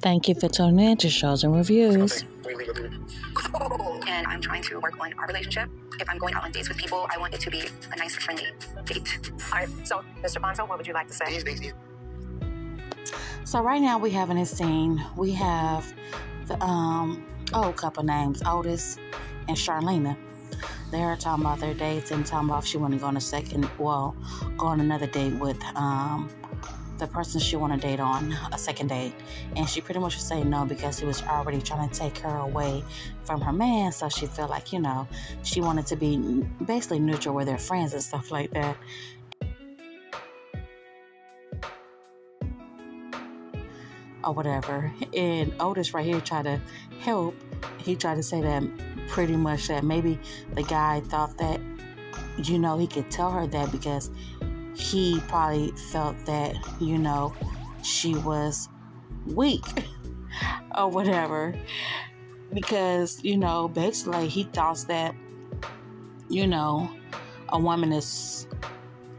Thank you for tuning in to Shows and Reviews. And I'm trying to work on our relationship. If I'm going out on dates with people, I want it to be a nice, friendly date. All right, so, Mr. Fonzo, what would you like to say? So right now we have in this scene, we have the old couple names, Otis and Charlena. They're talking about their dates and talking about if she want to go on another date with the person she want to date on a second date. And she pretty much was saying no because he was already trying to take her away from her man. So she felt like, she wanted to be basically neutral with their friends and stuff like that. Or whatever. And Otis right here tried to help. He tried to say that pretty much that maybe the guy thought that, he could tell her that because he probably felt that, she was weak or whatever. Because, basically he thought that, a woman is...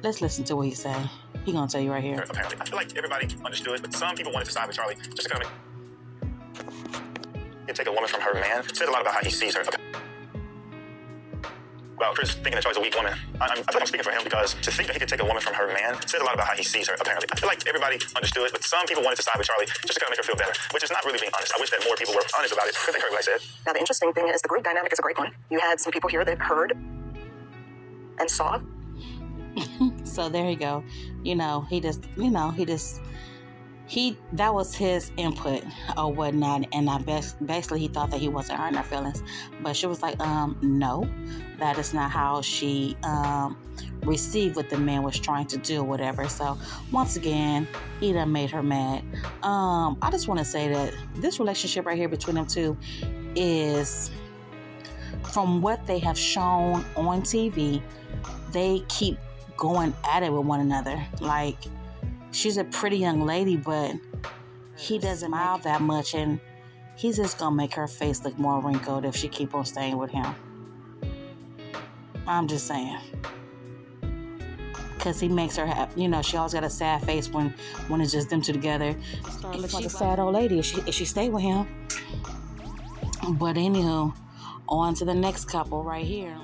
Let's listen to what he said. He gonna tell you right here. Apparently, I feel like everybody understood, but some people wanted to side with Charlie just to kind of take a woman from her man. Said a lot about how he sees her. Okay. Well, Chris thinking that Charlie's a weak woman. I feel like I'm speaking for him because to think that he could take a woman from her man said a lot about how he sees her. Apparently, I feel like everybody understood, but some people wanted to side with Charlie just to kind of make her feel better, which is not really being honest. I wish that more people were honest about it because they heard what I said. Now, the interesting thing is the group dynamic is a great one. You had some people here that heard and saw. So there you go. That was his input or whatnot, and basically he thought that he wasn't hurting her feelings, but she was like, no, that is not how she received what the man was trying to do, whatever. So once again, he done made her mad. I just want to say that this relationship right here between them two is, from what they have shown on TV, they keep going at it with one another. Like, she's a pretty young lady, but he doesn't smile that much, and he's just gonna make her face look more wrinkled if she keep on staying with him. I'm just saying, because he makes her have, she always got a sad face when it's just them two together. Start looking like a sad old lady if she stay with him. But anywho, on to the next couple right here.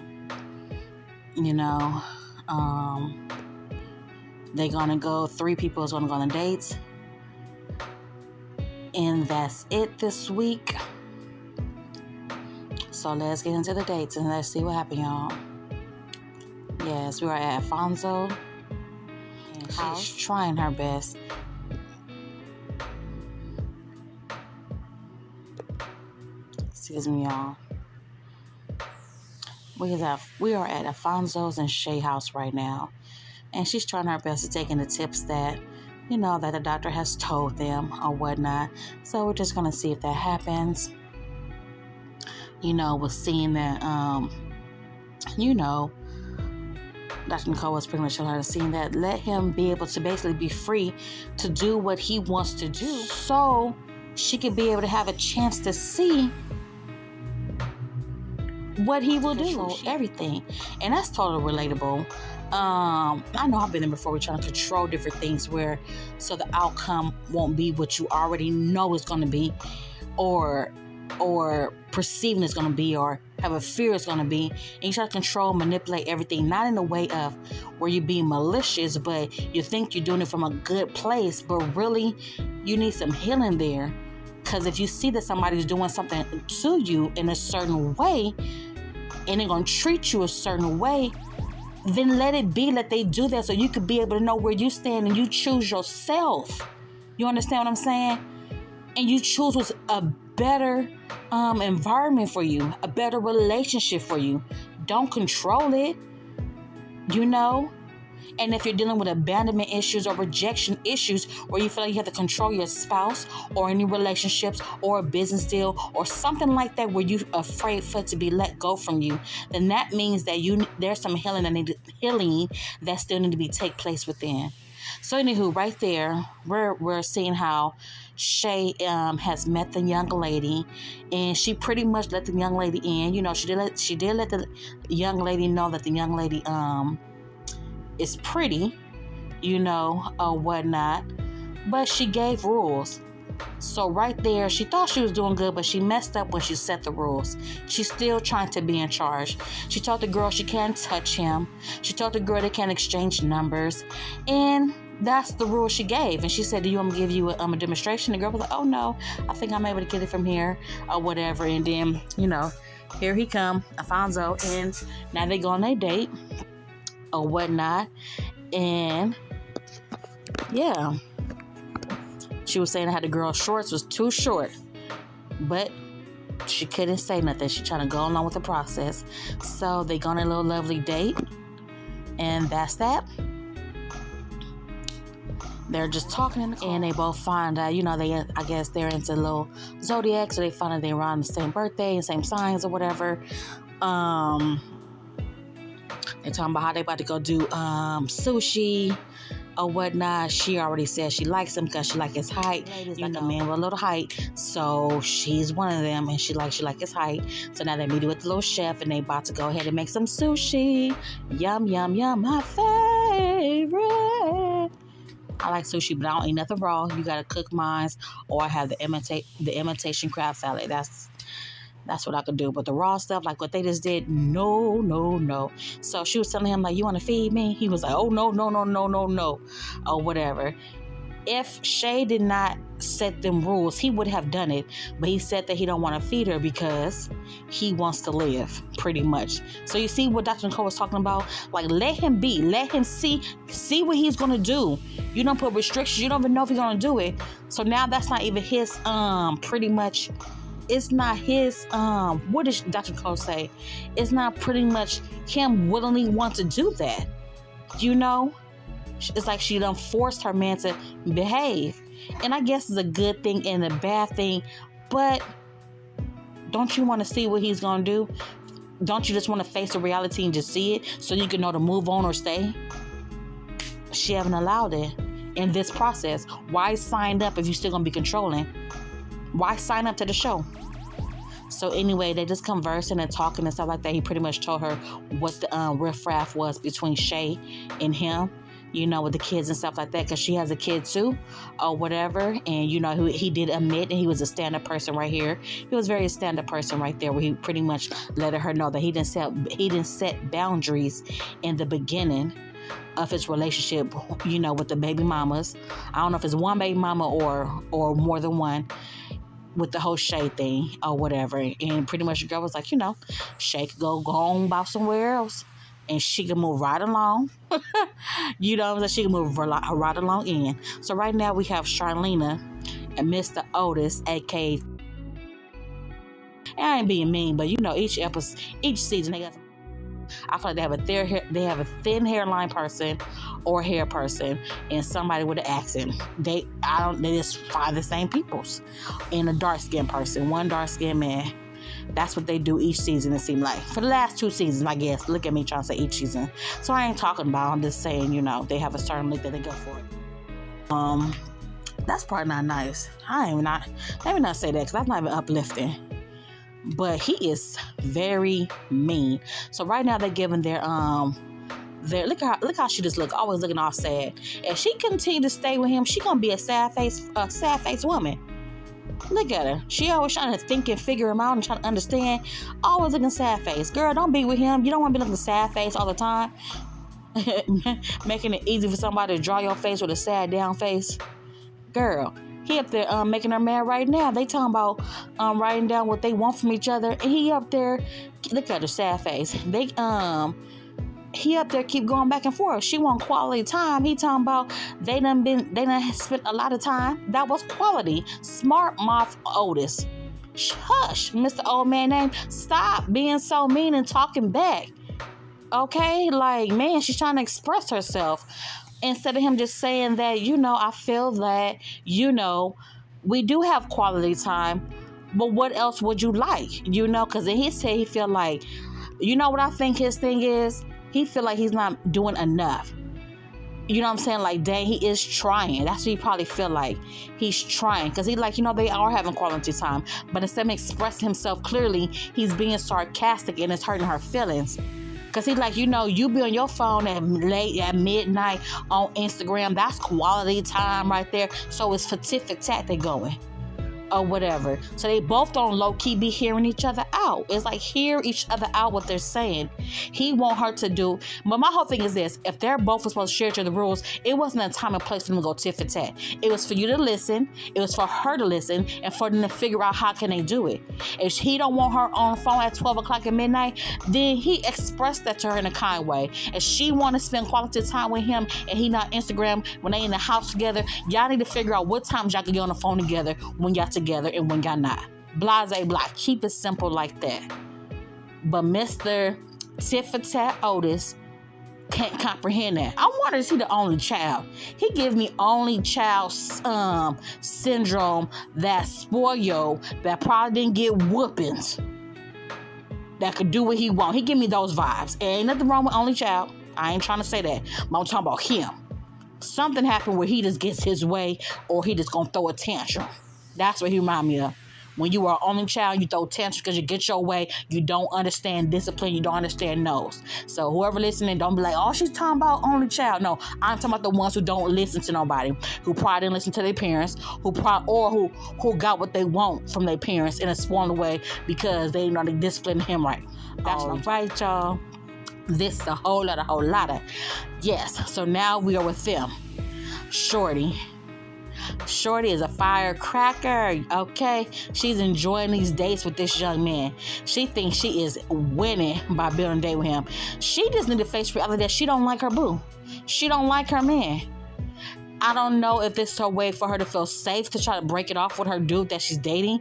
They're gonna go, 3 people is gonna go on dates. And that's it this week. So let's get into the dates and let's see what happened, y'all. Yes, we are at Fonzo. And she's trying her best. Excuse me, y'all. We are at Alfonso's and Shay house right now. And she's trying her best to take in the tips that, that the doctor has told them or whatnot. So we're just going to see if that happens. With seeing that, Dr. Nicole was pretty much telling her to see that, let him be able to basically be free to do what he wants to do. So she could be able to have a chance to see what he will do, everything. And that's totally relatable. I know I've been there before. We're trying to control different things so the outcome won't be what you already know it's going to be, or perceiving it's going to be, or have a fear it's going to be. And you try to control, manipulate everything, not in a way of where you're being malicious, but you think you're doing it from a good place, but really you need some healing there. Because if you see that somebody's doing something to you in a certain way, and they're going to treat you a certain way, then let it be. Let they do that so you could be able to know where you stand and you choose yourself. You understand what I'm saying? And you choose what's a better environment for you, a better relationship for you. Don't control it, And if you're dealing with abandonment issues or rejection issues where you feel like you have to control your spouse or any relationships or a business deal or something like that where you're afraid for it to be let go from you, then that means that there's some healing that still need to be take place within. So anywho, right there, we're seeing how Shay has met the young lady, and she pretty much let the young lady in. She did let the young lady know that the young lady is pretty, or whatnot. But she gave rules. So right there, she thought she was doing good, but she messed up when she set the rules. She's still trying to be in charge. She told the girl she can't touch him. She told the girl they can't exchange numbers. And that's the rule she gave. And she said, do you want me to give you a demonstration? The girl was like, oh no, I think I'm able to get it from here or whatever. And then, you know, here he come, Alfonso, and now they go on a date or whatnot. And yeah, she was saying how the girl's shorts was too short, but she couldn't say nothing. She trying to go along with the process. So they go on a little lovely date, and that's that. They're just talking in the car, and they both find out, you know, I guess they're into little zodiac, so they find out they're around the same birthday and same signs or whatever. They're talking about how they about to go do sushi or whatnot. She already said she likes him because she like his height. Ladies like a man with a little height, so she's one of them, and she like his height. So now they meet with the little chef, and they about to go ahead and make some sushi. Yum yum yum, my favorite. I like sushi, but I don't eat nothing raw. You gotta cook mine, or have the imitation crab salad. That's what I could do. But the raw stuff, like what they just did, no. So she was telling him, like, you want to feed me? He was like, oh, no, or whatever. If Shay did not set them rules, he would have done it. But he said that he don't want to feed her because he wants to live, pretty much. So you see what Dr. Nicole was talking about? Like, let him be. Let him see what he's going to do. You don't put restrictions. You don't even know if he's going to do it. So now that's not even his, pretty much... It's not his, what did Dr. Cole say? It's not pretty much him willingly want to do that. You know? It's like she done forced her man to behave. And I guess it's a good thing and a bad thing. But don't you want to see what he's going to do? Don't you just want to face the reality and just see it so you can know to move on or stay? She haven't allowed it in this process. Why sign up if you're still going to be controlling? Why sign up to the show? So anyway, they just conversing and talking and stuff like that. He pretty much told her what the riffraff was between Shay and him, you know, with the kids and stuff like that, because she has a kid too, or whatever. And, you know, he did admit, and he was a stand-up person right here. He was very stand-up person right there, where he pretty much let her know that he didn't set boundaries in the beginning of his relationship, you know, with the baby mamas. I don't know if it's one baby mama or more than one, with the whole Shay thing or whatever. And pretty much the girl was like, you know, Shay could go on about somewhere else, and she can move right along. You know, that she can move right along in. So right now we have Charlena and Mr. Otis, aka, I ain't being mean, but you know, each season they got, I feel like they have a thin hairline person or hair person and somebody with an accent. They just find the same peoples, and a dark skinned person, one dark skinned man. That's what they do each season, it seems like. For the last 2 seasons, I guess. Look at me trying to say each season. So I ain't talking about, I'm just saying, you know, they have a certain look that they go for it. That's probably not nice. Let me not say that, because that's not even uplifting. But he is very mean. So right now they're giving their look how she just look, always looking all sad. If she continue to stay with him, she gonna be a sad face woman. Look at her. She always trying to think and figure him out and trying to understand. Always looking sad face. Girl, don't be with him. You don't want to be looking sad face all the time. Making it easy for somebody to draw your face with a sad down face. Girl, he up there making her mad right now. They talking about writing down what they want from each other, and he up there, look at her sad face. He up there keep going back and forth. She want quality time. He talking about they done spent a lot of time. That was quality. Smart mouth Otis. Hush, Mr. Old Man name. Stop being so mean and talking back. Okay? Like, man, she's trying to express herself. Instead of him just saying that, you know, I feel that, you know, we do have quality time, but what else would you like? You know, because in his head, he feel like, you know what I think his thing is? He feel like he's not doing enough. You know what I'm saying? Like, dang, he is trying. That's what he probably feel like. He's trying. Because he like, you know, they are having quality time. But instead of expressing himself clearly, he's being sarcastic and it's hurting her feelings. Because he like, you know, you be on your phone at midnight on Instagram. That's quality time right there. So it's for tit for tat they going. or whatever. So they both don't low-key be hearing each other out. It's like hear each other out what they're saying. He want her to do, but my whole thing is this: if they're both supposed to share each other rules, it wasn't a time and place for them to go tit for tat. It was for you to listen, it was for her to listen, and for them to figure out how can they do it. If he don't want her on the phone at 12 o'clock at midnight, then he expressed that to her in a kind way. If she want to spend quality time with him and he not Instagram when they in the house together, y'all need to figure out what times y'all can get on the phone together when y'all together and when y'all not. Blase blah. Keep it simple like that. But Mr. Tit for Tat Otis can't comprehend that. I wonder, is he the only child? He gives me only child syndrome, that spoiled, that probably didn't get whoopings, that could do what he want. He give me those vibes. Ain't nothing wrong with only child. I ain't trying to say that. But I'm talking about him. Something happened where he just gets his way, or he just gonna throw a tantrum. That's what he remind me of. When you are only child, you throw tantrums because you get your way. You don't understand discipline. You don't understand no's. So whoever listening, don't be like, oh, she's talking about only child. No, I'm talking about the ones who don't listen to nobody, who probably didn't listen to their parents, who got what they want from their parents in a spoiled way because they know they disciplined him right. That's right, y'all. This is a whole lot of. Yes, so now we are with them. Shorty is a firecracker, okay? She's enjoying these dates with this young man. She thinks she is winning by building a date with him. She just need to face reality that she don't like her boo. She don't like her man. I don't know if this is her way for her to feel safe to try to break it off with her dude that she's dating.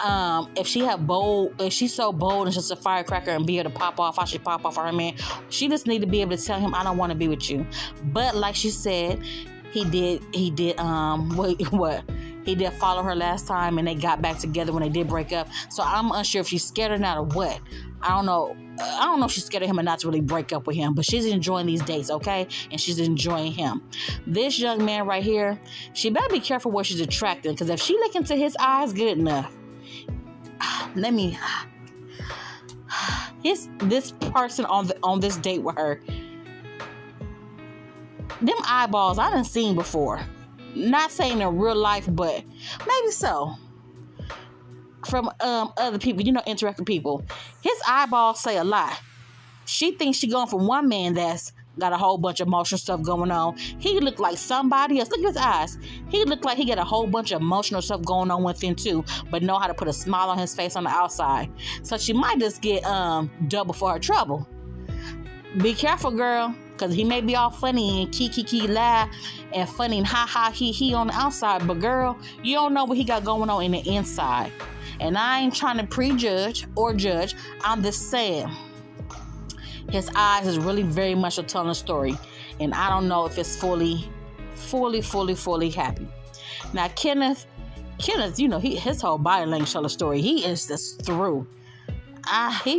If she's so bold and just a firecracker and be able to pop off how she pop off for her man, she just need to be able to tell him, I don't want to be with you. But like she said, he did follow her last time and they got back together when they did break up. So I'm unsure if she's scared or not or what. I don't know if she's scared of him or not to really break up with him, but she's enjoying these dates, okay? And she's enjoying him. This young man right here, she better be careful what she's attracting, because if she look into his eyes good enough, this person on this date with her, them eyeballs I done seen before. Not saying in real life, but maybe so. From other people, interacting people. His eyeballs say a lot. She thinks she going from one man that's got a whole bunch of emotional stuff going on. He look like somebody else. Look at his eyes. He look like he got a whole bunch of emotional stuff going on with him too, but know how to put a smile on his face on the outside. So she might just get double for her trouble. Be careful, girl, because he may be all funny and kiki laugh and funny and ha he on the outside, but girl, you don't know what he got going on in the inside. And I ain't trying to prejudge or judge. I'm just saying his eyes is really very much a telling story, and I don't know if it's fully happy. Now Kenneth, his whole body language tell a story. He is just through. He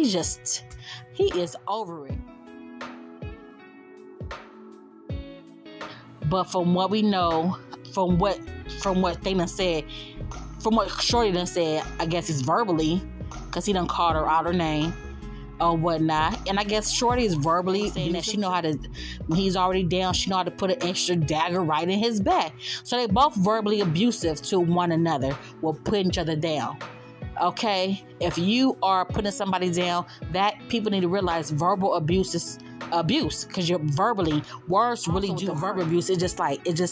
is over it. But from what we know, from what they done said, from what Shorty done said, I guess it's verbally, because he done called her out her name or whatnot. And I guess Shorty is verbally saying that she know how to, when he's already down, she know how to put an extra dagger right in his back. So they both verbally abusive to one another, will put each other down. Okay? If you are putting somebody down, that people need to realize verbal abuse is abuse, because you're verbally, words really do verbal abuse. It just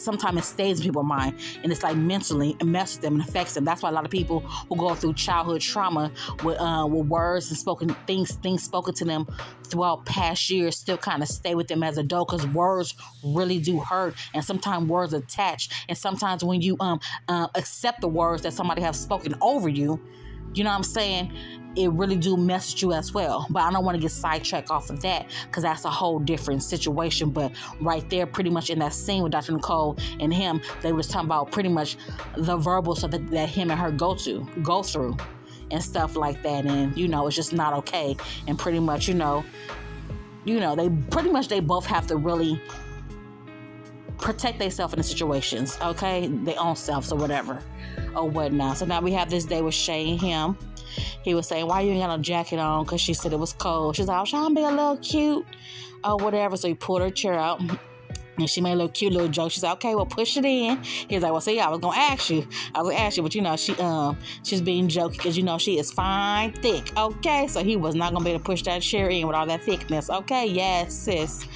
sometimes it stays in people's mind, and it's like mentally it messes them and affects them. That's why a lot of people who go through childhood trauma with words and things spoken to them throughout past years still kind of stay with them as adult, because words really do hurt, and sometimes words attach, and sometimes when you accept the words that somebody has spoken over you, you know what I'm saying, it really do mess with you as well. But I don't want to get sidetracked off of that, because that's a whole different situation. But right there, pretty much in that scene with Dr. Nicole and him, they was talking about pretty much the verbal stuff that him and her go through and stuff like that. And it's just not okay. And pretty much they both have to really protect themselves in the situations, okay, their own selves or whatever or whatnot. So now we have this day with Shay and him. He was saying, why you ain't got no jacket on? Because she said it was cold. She's like, I was trying to be a little cute or whatever. So he pulled her chair out. And she made a little cute little joke. She said, okay, well, push it in. He was like, well, see, I was going to ask you. But, you know, she's being jokey because, you know, she is fine, thick. Okay, so he was not going to be able to push that chair in with all that thickness. Okay, yes, sis.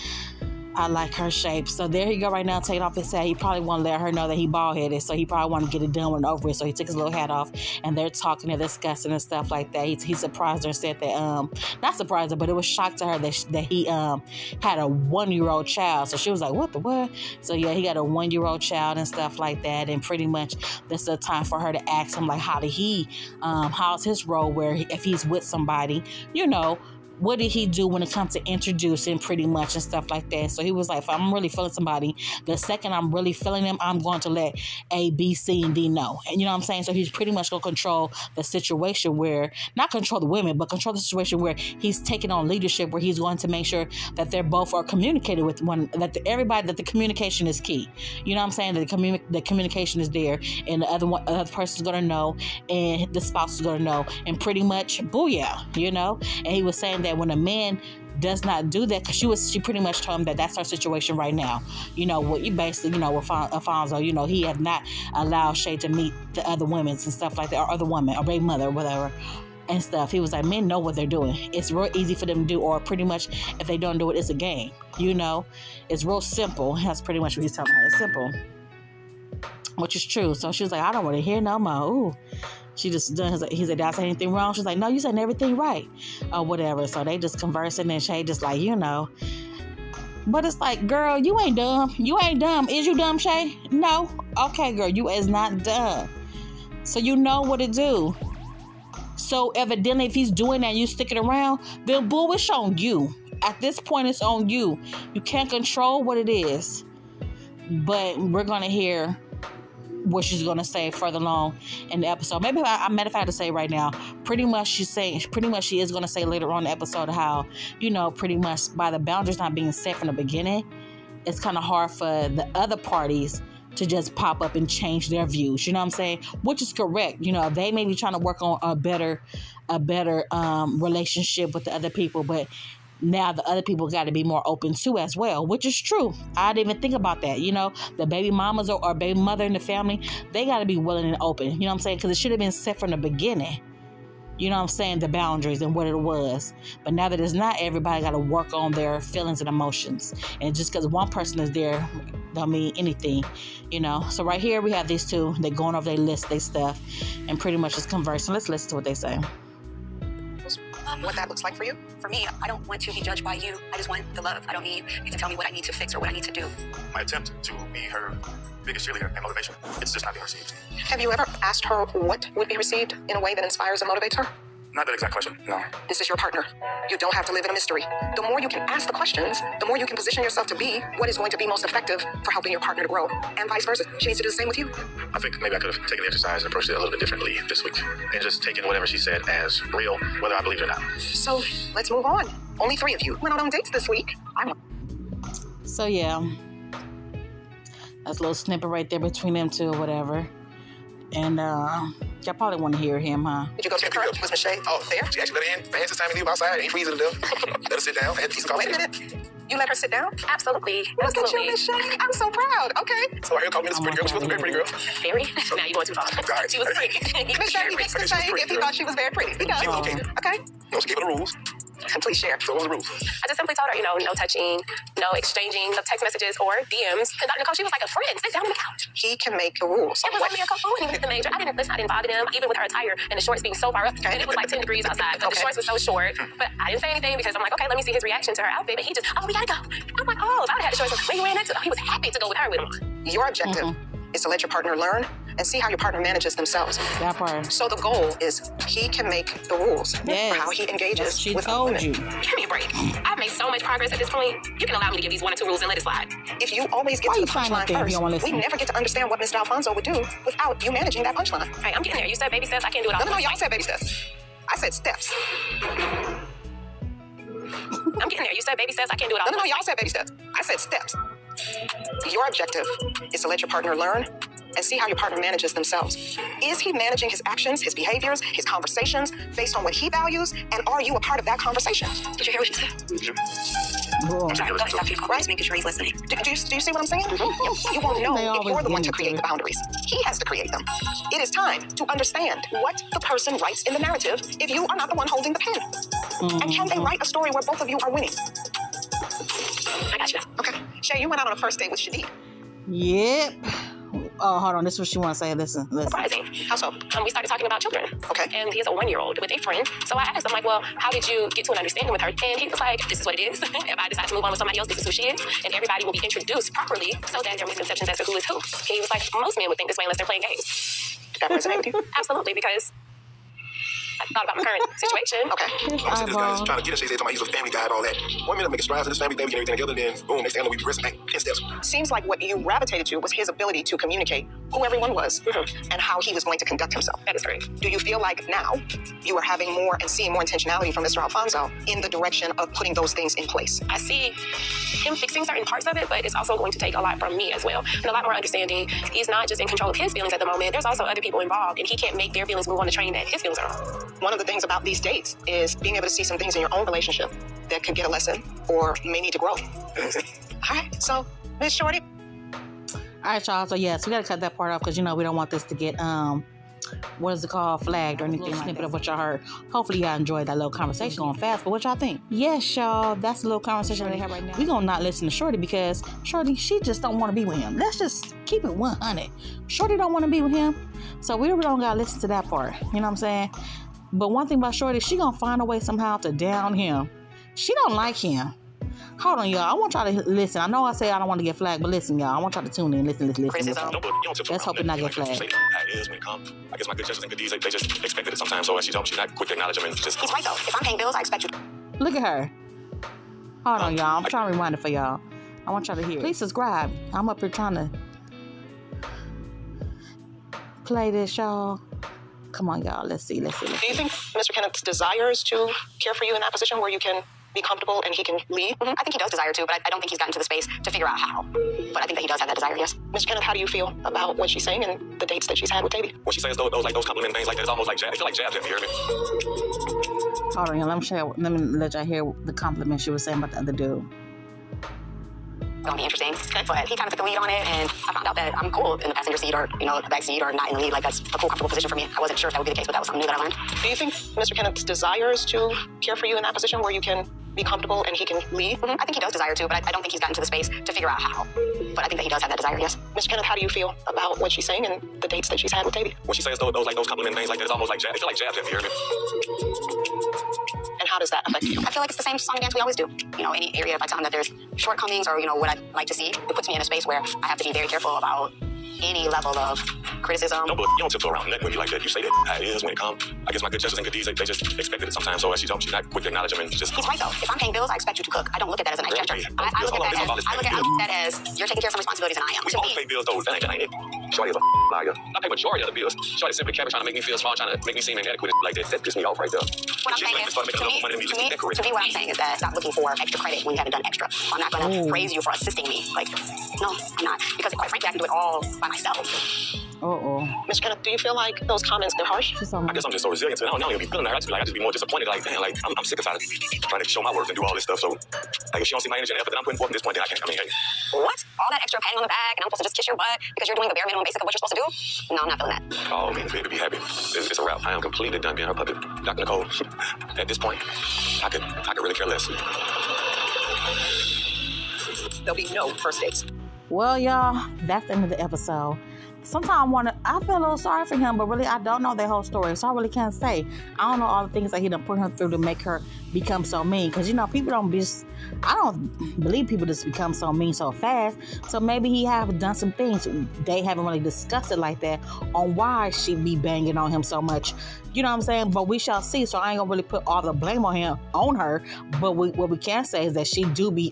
I like her shape. So there he go right now, taking off his hat. He probably want to let her know that he bald-headed, so he probably want to get it done and over with. So he took his little hat off, and they're talking and discussing and stuff like that. He surprised her and said that, not surprised her, but it was shocked to her that he had a 1-year-old child. So she was like, what? So yeah, he got a 1-year-old child and stuff like that. And pretty much that's the time for her to ask him, like, how's his role where if he's with somebody, you know, what did he do when it comes to introducing pretty much and stuff like that? So he was like, if I'm really feeling somebody, the second I'm really feeling them, I'm going to let A, B, C, and D know. And you know what I'm saying? So he's pretty much going to control the situation where, not control the women, but control the situation where he's taking on leadership, where he's going to make sure that they're both are communicated with one, that the communication is key. You know what I'm saying? That the communication is there, and the other person's going to know, and the spouse is going to know, and pretty much, booyah, you know? And he was saying that when a man does not do that, because she pretty much told him that that's her situation right now. You know, what you basically, you know, with Alfonso, you know, he had not allowed Shay to meet the other women and stuff like that, or other women, or baby mother, or whatever, and stuff. He was like, men know what they're doing. It's real easy for them to do, or pretty much if they don't do it, it's a game. You know, it's real simple. That's pretty much what he's telling her. It's simple, which is true. So she was like, I don't want to hear no more. Ooh. She just done. He said, did I say anything wrong? She's like, no, you said everything right, or whatever. So they just conversing, and Shay just like, you know. But it's like, girl, you ain't dumb. You ain't dumb. Is you dumb, Shay? No. Okay, girl, you is not dumb. So you know what to do. So evidently, if he's doing that and you stick it around, then boo, it's on you. At this point, it's on you. You can't control what it is. But we're gonna hear what she's going to say further along in the episode. Maybe I might have had to say right now, pretty much she is going to say later on in the episode how, you know, pretty much by the boundaries not being set from the beginning, it's kind of hard for the other parties to just pop up and change their views. You know what I'm saying? Which is correct. You know, they may be trying to work on a better relationship with the other people, but now the other people got to be more open too as well, which is true. I didn't even think about that. You know, the baby mamas or baby mother in the family, they got to be willing and open. You know what I'm saying? Because it should have been set from the beginning. You know what I'm saying? The boundaries and what it was. But now that it's not, everybody got to work on their feelings and emotions. And just because one person is there don't mean anything, you know. So right here we have these two. They're going over their list, their stuff, and pretty much just conversing. Let's listen to what they say. What that looks like for you. For me, I don't want to be judged by you. I just want the love. I don't need you to tell me what I need to fix or what I need to do. My attempt to be her biggest cheerleader and motivation, it's just not being received. Have you ever asked her what would be received in a way that inspires and motivates her? Not that exact question, no. This is your partner. You don't have to live in a mystery. The more you can ask the questions, the more you can position yourself to be what is going to be most effective for helping your partner to grow, and vice versa. She needs to do the same with you. I think maybe I could have taken the exercise and approached it a little bit differently this week, and just taken whatever she said as real, whether I believe it or not. So let's move on. Only 3 of you went out on dates this week. So yeah, that's a little snippet right there between them two or whatever. And y'all probably want to hear him, huh? Did you go to the car? Was Miss Shay there? She actually let her in. Fancy time to leave outside. Ain't freezing to death. Let her sit down. I had a piece of coffee. Wait a minute. You let her sit down? Absolutely. Look at you, Miss Shay. I'm so proud. Okay. So I heard call me this pretty girl. She was a very pretty girl. Very? Now you're going too far. Right. She was pretty. Miss Shay, he gets to say if he thought she was very pretty. He does. She was okay. Okay. No, she gave her the rules. Please share. So what was the rules? I just simply told her, no touching, no exchanging of text messages or DMs. And Dr. Nicole, she was like a friend. Sit down on the couch. He can make the rules. It was only a couple. I didn't listen. I didn't bother them, even with her attire and the shorts being so far up. Okay. And it was like 10 degrees outside, but the shorts were so short. But I didn't say anything because I'm like, okay, let me see his reaction to her outfit. But he just, we gotta go. I'm like, if I would have had the choice, where you ran next to? He was happy to go with her with him. Your objective is to let your partner learn and see how your partner manages themselves. That part. So the goal is he can make the rules for how he engages She with told women. you. Give me a break. I've made so much progress at this point. You can allow me to give these 1 or 2 rules and let it slide. If you always get Why to you the find punchline out there if you first, don't wanna we listen? never get to understand what Mr. Alfonso would do without you managing that punchline. Hey, I'm getting there. You said baby steps. I can't do it all. No, y'all said baby steps. I said steps. I'm getting there. You said baby steps. I can't do it all. No, y'all said baby steps. I said steps. Your objective is to let your partner learn and see how your partner manages themselves. Is he managing his actions, his behaviors, his conversations based on what he values? And are you a part of that conversation? Did you hear what she said? Right? Making sure he's listening. Do you see what I'm saying? You won't know if you're the one to create the boundaries. He has to create them. It is time to understand what the person writes in the narrative if you are not the one holding the pen. And can they write a story where both of you are winning? I got you. Okay. Shay, you went out on a first date with Shadid. Yep. Oh, hold on. This is what she want to say. Listen. Surprising. How so? We started talking about children. Okay. And he has a 1-year-old with a friend. So I asked him, like, well, how did you get to an understanding with her? And he was like, this is what it is. If I decide to move on with somebody else, this is who she is. And everybody will be introduced properly so that there are misconceptions as to who is who. He was like, most men would think this way unless they're playing games. Did that resonate with you? Absolutely, because I thought about my current situation. Okay. I said this guy's trying to get us. They say he's a family guy and all that. 1 minute I'm making strides in this family, baby, and everything together, then boom, next thing I know we progress back 10 steps. Seems like what you gravitated to was his ability to communicate who everyone was and how he was going to conduct himself. That is correct. Do you feel like now you are having more and seeing more intentionality from Mr. Alfonso in the direction of putting those things in place? I see him fixing certain parts of it, but it's also going to take a lot from me as well. And a lot more understanding. He's not just in control of his feelings at the moment. There's also other people involved, and he can't make their feelings move on the train that his feelings are on. One of the things about these dates is being able to see some things in your own relationship that could get a lesson or may need to grow. All right, so Miss Shorty. All right, y'all. So yes, we gotta cut that part off because we don't want this to get what is it called, flagged or anything. Snippet of what y'all heard. Hopefully y'all enjoyed that little conversation going fast. But what y'all think? Yes, y'all. That's a little conversation they have right now. We gonna not listen to Shorty because Shorty, she just don't want to be with him. Let's just keep it 100. Shorty don't want to be with him, so we really don't gotta listen to that part. You know what I'm saying? But one thing about Shorty, she gonna find a way somehow to down him. She don't like him. Hold on, y'all. I want y'all to listen. I know I say I don't want to get flagged, but listen, y'all. I want y'all to tune in. Listen. Let's hope it not get flagged. I guess my good judges and good deeds, they just expected it sometimes. So she's not quick to acknowledge them and just. He's right though. If I'm paying bills, I expect you to. Look at her. Hold on, y'all. I'm trying to rewind it for y'all. I want y'all to hear. Please subscribe. I'm up here trying to play this, y'all. Come on, y'all. Let's see. Do you think Mr. Kenneth desires to care for you in that position where you can be comfortable and he can lead? I think he does desire to, but I don't think he's gotten to the space to figure out how. But I think that he does have that desire, yes. Mr. Kenneth, how do you feel about what she's saying and the dates that she's had with Davey? When she says those compliment things like that, it's almost like jabs. They feel like jabs at me, you hear me? Hold on, y'all. Let me let y'all hear the compliment she was saying about the other dude. Gonna be interesting, but he kind of took the lead on it, and I found out that I'm cool in the passenger seat or the back seat or not in the lead. Like that's a cool, comfortable position for me. I wasn't sure if that would be the case, but that was something new that I learned. Do you think Mr. Kenneth desires to care for you in that position where you can be comfortable and he can lead? I think he does desire to, but I don't think he's gotten to the space to figure out how. But I think that he does have that desire, yes. Mr. Kenneth, how do you feel about what she's saying and the dates that she's had with Davey? When she says those compliment things like that, it's almost like jabs. They feel like jabs at me, you hear me? And how does that affect you? I feel like it's the same song and dance we always do. Any area, if I tell him that there's shortcomings or, what I'd like to see, it puts me in a space where I have to be very careful about any level of criticism. No, but you don't tiptoe around nothing when you like that. You say that how it is when it comes. I guess my good judges and good deeds, they just expected it sometimes. So she's not quick to acknowledge them and just. He's right though. If I'm paying bills, I expect you to cook. I don't look at that as a nice gesture. I look at that as you're taking care of some responsibilities than I am. We all pay bills though, ain't it? Shorty is a liar. I pay majority of the bills. Shorty simply trying to make me feel small, trying to make me seem inadequate like that. That pisses me off right there. What I'm saying is, to me, what I'm saying is that stop looking for extra credit when you haven't done extra. I'm not going to praise you for assisting me. Like, no, I'm not. Because quite frankly, I can do it all by myself. Mr. Kenneth, do you feel like those comments, they're harsh? I guess I'm just so resilient. I don't even be feeling that. I just be more disappointed. Like, damn, like, I'm sick of trying to show my worth and do all this stuff. So, like, if she don't see my energy and effort that I'm putting forth at this point, then I can't. Hey. What? All that extra patting on the back and I'm supposed to just kiss your butt because you're doing the bare minimum basic of what you're supposed to do? No, I'm not feeling that. Oh, man, baby, be happy. It's a wrap. I am completely done being her puppet. Dr. Nicole, at this point, I could really care less. There'll be no first dates. Well, y'all, that's the end of the episode. Sometimes I feel a little sorry for him, but really I don't know their whole story, so I really can't say. I don't know all the things that he done put her through to make her become so mean, because people don't I don't believe people just become so mean so fast. So maybe he have done some things they haven't really discussed it like that on why she be banging on him so much. You know what I'm saying? But we shall see. So I ain't gonna really put all the blame on her. But what we can say is that she do be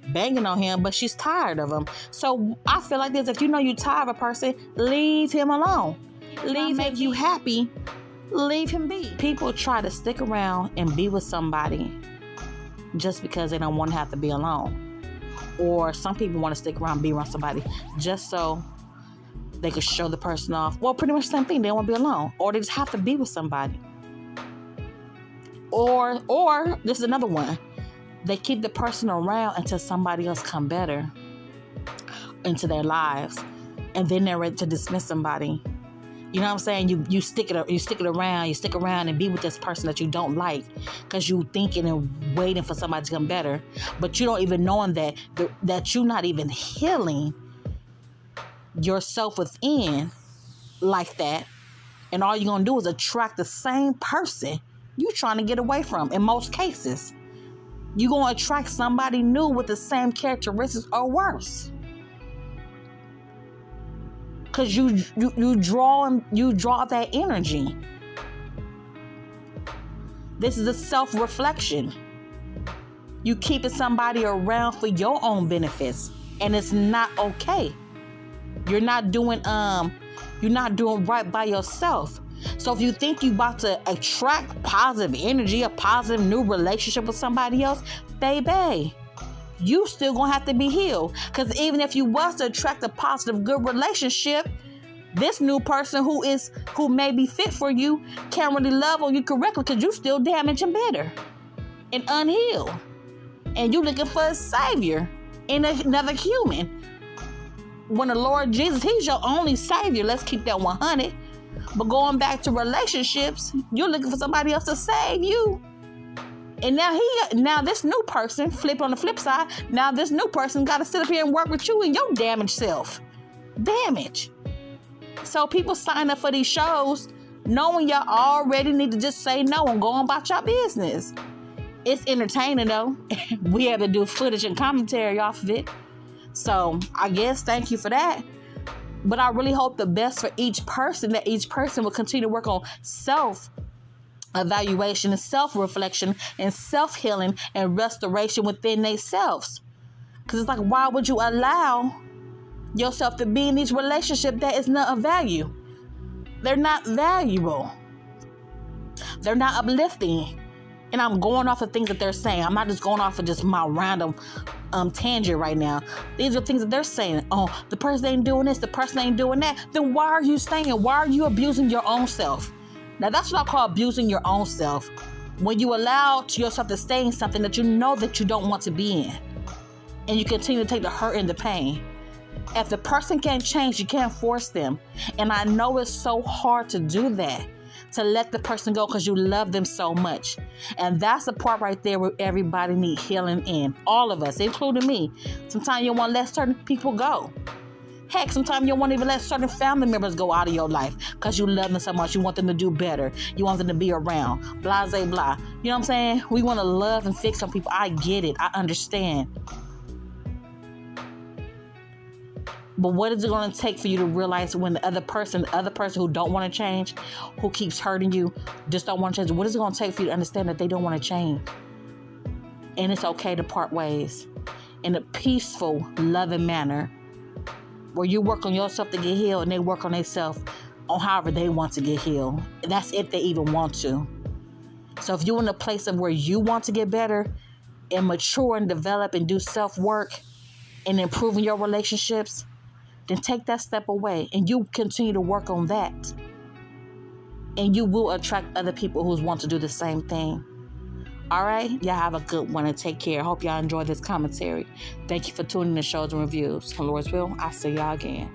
banging on him, but she's tired of him. So I feel like this: if you know you're tired of a person, leave him alone. Leave make you happy. Leave him be. People try to stick around and be with somebody just because they don't want to have to be alone. Or some people want to stick around and be around somebody just so they could show the person off. Well, pretty much the same thing. They don't want to be alone. Or they just have to be with somebody. Or this is another one. They keep the person around until somebody else come better into their lives, and then they're ready to dismiss somebody. You know what I'm saying? You stick around and be with this person that you don't like because you thinking and waiting for somebody to come better, but you don't even knowing that you're not even healing yourself within like that, and all you're gonna do is attract the same person you trying to get away from. In most cases, you're gonna attract somebody new with the same characteristics or worse. Because you draw that energy. This is a self-reflection. You keeping somebody around for your own benefits, and it's not okay. You're not doing right by yourself. So if you think you about to attract positive energy, a positive new relationship with somebody else, baby, you still gonna have to be healed. Because even if you was to attract a positive, good relationship, this new person who may be fit for you can't really love on you correctly because you still damaged and bitter and unhealed. And you looking for a savior in another human. When the Lord Jesus, he's your only savior. Let's keep that 100. But going back to relationships, you're looking for somebody else to save you. And now this new person, flip on the flip side, now this new person got to sit up here and work with you and your damaged self. Damage. So people sign up for these shows knowing y'all already need to just say no and go on about your business. It's entertaining though. We have to do footage and commentary off of it. So I guess thank you for that. But I really hope the best for each person, that each person will continue to work on self-evaluation and self-reflection and self-healing and restoration within themselves. Because it's like, why would you allow yourself to be in these relationships that is not of value? They're not valuable. They're not uplifting. And I'm going off of things that they're saying. I'm not just going off of just my random tangent right now. These are things that they're saying. Oh, the person ain't doing this, the person ain't doing that. Then why are you staying? Why are you abusing your own self? Now, that's what I call abusing your own self. When you allow yourself to stay in something that you know that you don't want to be in. And you continue to take the hurt and the pain. If the person can't change, you can't force them. And I know it's so hard to do that. To let the person go because you love them so much. And that's the part right there where everybody needs healing in. All of us, including me. Sometimes you want to let certain people go. Heck, sometimes you don't want to even let certain family members go out of your life because you love them so much. You want them to do better. You want them to be around. Blah, blah, blah. You know what I'm saying? We want to love and fix on people. I get it. I understand. But what is it going to take for you to realize when the other person who don't want to change, who keeps hurting you, just don't want to change? What is it going to take for you to understand that they don't want to change? And it's okay to part ways in a peaceful, loving manner where you work on yourself to get healed and they work on themselves on however they want to get healed. That's if they even want to. So if you're in a place of where you want to get better and mature and develop and do self-work and improving your relationships, then take that step away and you continue to work on that. And you will attract other people who want to do the same thing. All right? Y'all have a good one and take care. Hope y'all enjoyed this commentary. Thank you for tuning in to Shows and Reviews. On Lord's will, I'll see y'all again.